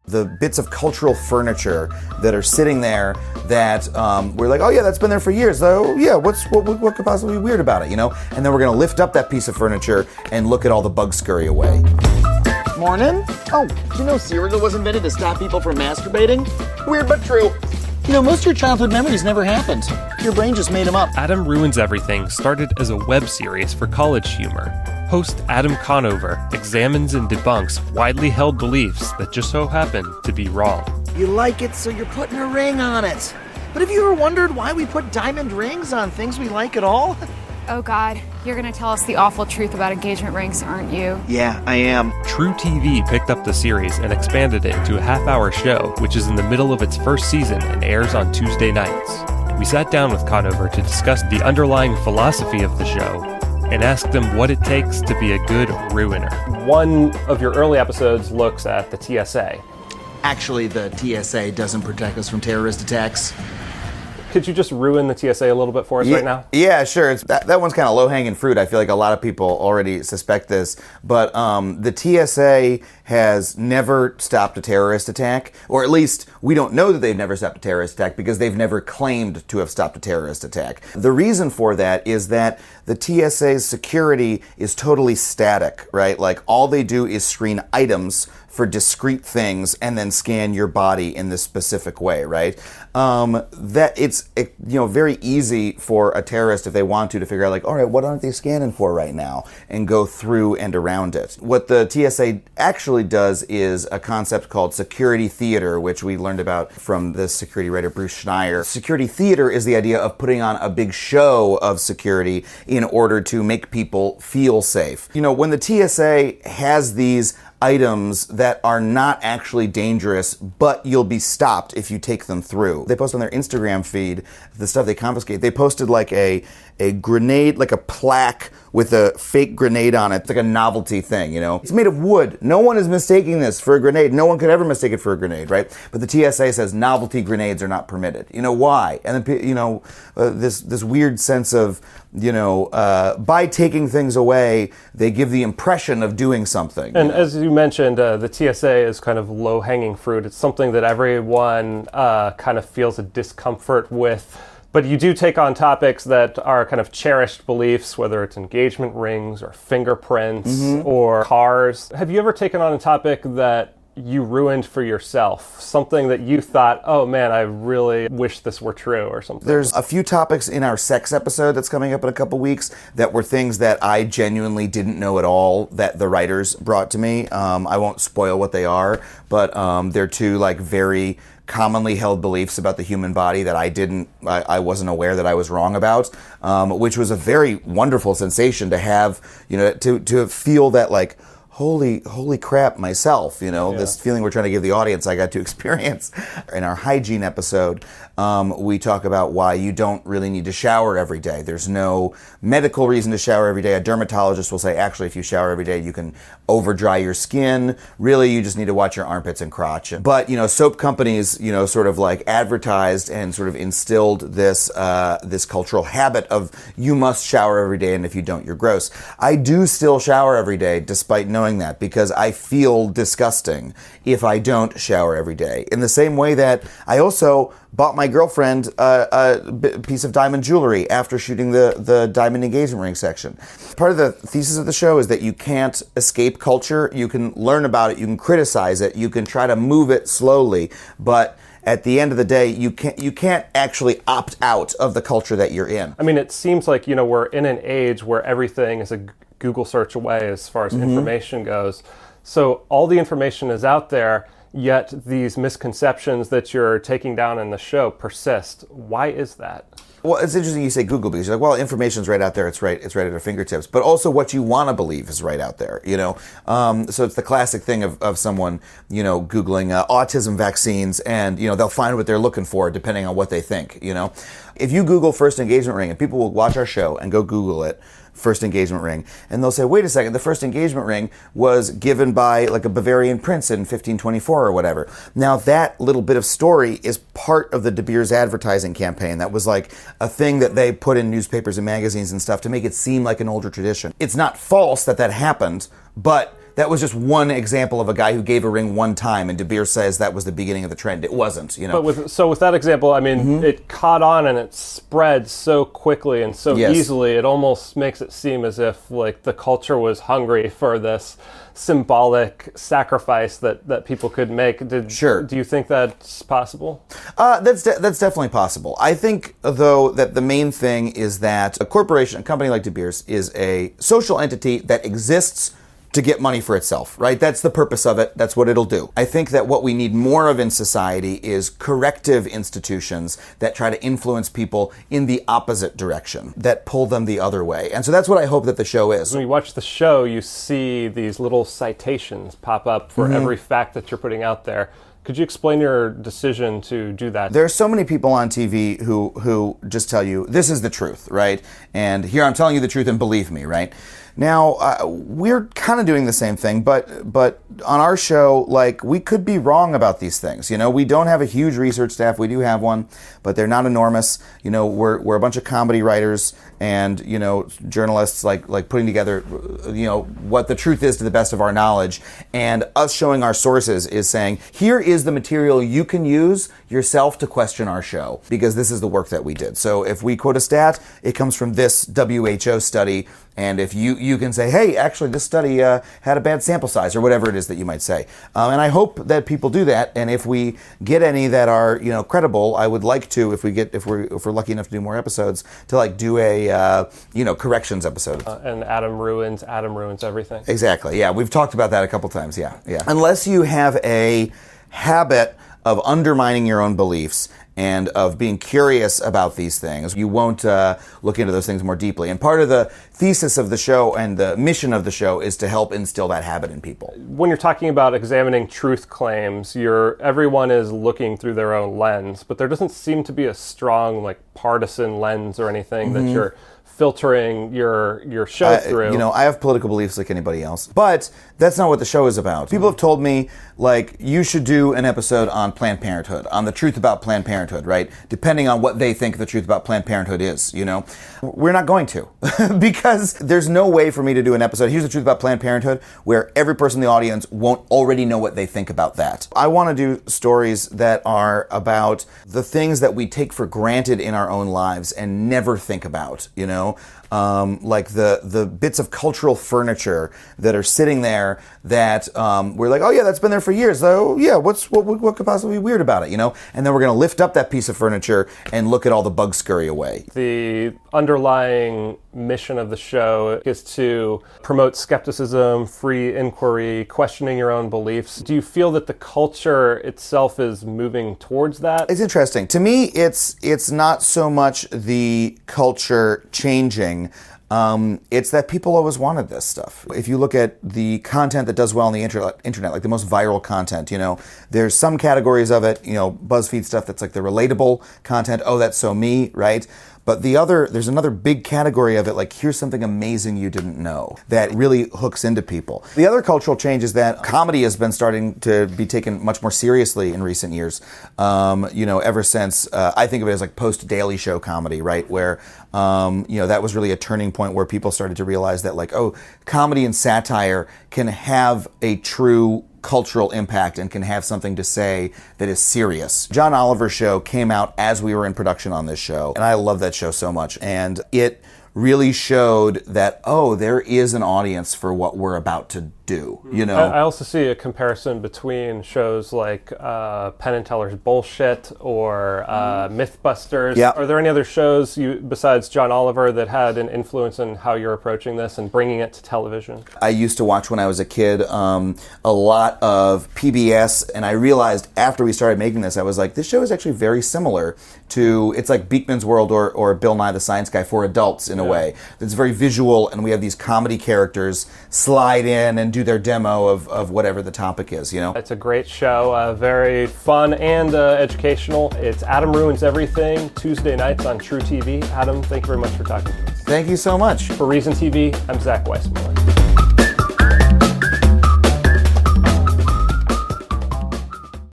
The bits of cultural furniture that are sitting there that we're like, oh yeah, that's been there for years. So yeah, what could possibly be weird about it, you know? And then we're gonna lift up that piece of furniture and look at all the bugs scurry away. Morning. Oh, you know cereal was invented to stop people from masturbating? Weird but true. You know, most of your childhood memories never happened. Your brain just made them up. Adam Ruins Everything started as a web series for college humor. Host Adam Conover examines and debunks widely held beliefs that just so happen to be wrong. You like it, so you're putting a ring on it. But have you ever wondered why we put diamond rings on things we like at all? Oh God, you're gonna tell us the awful truth about engagement rings, aren't you? Yeah, I am. True TV picked up the series and expanded it into a half-hour show, which is in the middle of its first season and airs on Tuesday nights. We sat down with Conover to discuss the underlying philosophy of the show and asked them what it takes to be a good ruiner. One of your early episodes looks at the TSA. Actually, the TSA doesn't protect us from terrorist attacks. Could you just ruin the TSA a little bit for us right now? Yeah, sure. That one's kind of low-hanging fruit. I feel like a lot of people already suspect this. But the TSA has never stopped a terrorist attack, or at least we don't know that they've never stopped a terrorist attack because they've never claimed to have stopped a terrorist attack. The reason for that is that the TSA's security is totally static, right? Like all they do is screen items for discrete things and then scan your body in this specific way, right? That it's very easy for a terrorist, if they want to figure out like, all right, what aren't they scanning for right now, and go through and around it. What the TSA actually does is a concept called security theater, which we learned about from the security writer Bruce Schneier. Security theater is the idea of putting on a big show of security in order to make people feel safe. You know, when the TSA has these items that are not actually dangerous, but you'll be stopped if you take them through. They post on their Instagram feed the stuff they confiscate. They posted like a grenade, like a plaque with a fake grenade on it. It's like a novelty thing, you know? It's made of wood. No one is mistaking this for a grenade. No one could ever mistake it for a grenade, right? But the TSA says novelty grenades are not permitted. You know, why? And then, this weird sense of, by taking things away, they give the impression of doing something. And as you mentioned, the TSA is kind of low-hanging fruit. It's something that everyone kind of feels a discomfort with. But you do take on topics that are kind of cherished beliefs, whether it's engagement rings or fingerprints or cars. Have you ever taken on a topic that you ruined for yourself? Something that you thought, oh man, I really wish this were true or something? There's a few topics in our sex episode that's coming up in a couple weeks that were things that I genuinely didn't know at all that the writers brought to me. I won't spoil what they are, but they're two like very commonly held beliefs about the human body that I wasn't aware that I was wrong about, which was a very wonderful sensation to have, to feel that like, holy crap myself, this feeling we're trying to give the audience I got to experience. In our hygiene episode, we talk about why you don't really need to shower every day. There's no medical reason to shower every day. A dermatologist will say, actually, if you shower every day, you can over-dry your skin. Really, you just need to watch your armpits and crotch. But, soap companies, sort of like advertised and sort of instilled this cultural habit of you must shower every day, and if you don't, you're gross. I do still shower every day, despite knowing that, because I feel disgusting if I don't shower every day. In the same way that I also bought my girlfriend a piece of diamond jewelry after shooting the diamond engagement ring section. Part of the thesis of the show is that you can't escape culture. You can learn about it, you can criticize it, you can try to move it slowly, but at the end of the day, you can't actually opt out of the culture that you're in. I mean, it seems like, we're in an age where everything is a Google search away as far as information goes. So all the information is out there, yet these misconceptions that you're taking down in the show persist. Why is that? Well, it's interesting you say Google because you're like, well, information's right out there. It's right at our fingertips. But also what you want to believe is right out there, So it's the classic thing of someone, Googling autism vaccines and, they'll find what they're looking for depending on what they think, If you Google first engagement ring, and people will watch our show and go Google it, first engagement ring, and they'll say, wait a second, the first engagement ring was given by like a Bavarian prince in 1524 or whatever. Now that little bit of story is part of the De Beers advertising campaign. That was like a thing that they put in newspapers and magazines and stuff to make it seem like an older tradition. It's not false that happened, but that was just one example of a guy who gave a ring one time, and De Beers says that was the beginning of the trend. It wasn't, you know. But with that example, I mean, it caught on and it spread so quickly and so easily. It almost makes it seem as if like the culture was hungry for this symbolic sacrifice that people could make. Sure. Do you think that's possible? That's definitely possible. I think, though, that the main thing is that a corporation, a company like De Beers, is a social entity that exists to get money for itself, right? That's the purpose of it. That's what it'll do. I think that what we need more of in society is corrective institutions that try to influence people in the opposite direction, that pull them the other way. And so that's what I hope that the show is. When you watch the show, you see these little citations pop up for every fact that you're putting out there. Could you explain your decision to do that? There are so many people on TV who just tell you, this is the truth, right? And here I'm telling you the truth and believe me, right? Now, we're kind of doing the same thing, but on our show, like, we could be wrong about these things. You know, we don't have a huge research staff. We do have one, but they're not enormous. You know, we're a bunch of comedy writers and, you know, journalists like putting together, you know, what the truth is to the best of our knowledge. And us showing our sources is saying, here is the material you can use yourself to question our show, because this is the work that we did. So if we quote a stat, it comes from this WHO study. And if you can say, hey, actually this study had a bad sample size, or whatever it is that you might say. And I hope that people do that. And if we get any that are, you know, credible, I would like to, if we're lucky enough to do more episodes, to like do a you know, corrections episode. And Adam ruins everything. Exactly. Yeah, we've talked about that a couple times. Yeah. Unless you have a habit of undermining your own beliefs and of being curious about these things, you won't look into those things more deeply. And part of the thesis of the show and the mission of the show is to help instill that habit in people. When you're talking about examining truth claims, everyone is looking through their own lens, but there doesn't seem to be a strong, like, partisan lens or anything that you're filtering your show through. You know, I have political beliefs like anybody else, but that's not what the show is about. People have told me, like, you should do an episode on Planned Parenthood, on the truth about Planned Parenthood, right? Depending on what they think the truth about Planned Parenthood is, you know? We're not going to, because there's no way for me to do an episode, here's the truth about Planned Parenthood, where every person in the audience won't already know what they think about that. I want to do stories that are about the things that we take for granted in our own lives and never think about, you know? Like the bits of cultural furniture that are sitting there that we're like, oh yeah, that's been there for years. So yeah, what could possibly be weird about it, you know? And then we're going to lift up that piece of furniture and look at all the bugs scurry away. The underlying mission of the show is to promote skepticism, free inquiry, questioning your own beliefs. Do you feel that the culture itself is moving towards that? It's interesting. To me, it's not so much the culture changing. It's that people always wanted this stuff. If you look at the content that does well on the internet, like the most viral content, you know, there's some categories of it, you know, BuzzFeed stuff that's like the relatable content. Oh, that's so me, right? But there's another big category of it, like, here's something amazing you didn't know, that really hooks into people. The other cultural change is that comedy has been starting to be taken much more seriously in recent years. You know, ever since, I think of it as like post-Daily Show comedy, right? Where, you know, that was really a turning point where people started to realize that, like, oh, comedy and satire can have a true cultural impact and can have something to say that is serious. John Oliver's show came out as we were in production on this show, and I love that show so much. And it really showed that, oh, there is an audience for what we're about to do, you know? I also see a comparison between shows like Penn and Teller's Bullshit or Mythbusters. Yeah. Are there any other shows besides John Oliver that had an influence in how you're approaching this and bringing it to television? I used to watch when I was a kid a lot of PBS, and I realized after we started making this, I was like, this show is actually very similar to, it's like Beekman's World or Bill Nye the Science Guy for adults in a way. It's very visual, and we have these comedy characters slide in and do their demo of whatever the topic is, you know? It's a great show, very fun and educational. It's Adam Ruins Everything, Tuesday nights on True TV. Adam, thank you very much for talking to us. Thank you so much. For Reason TV, I'm Zach Weissmuller.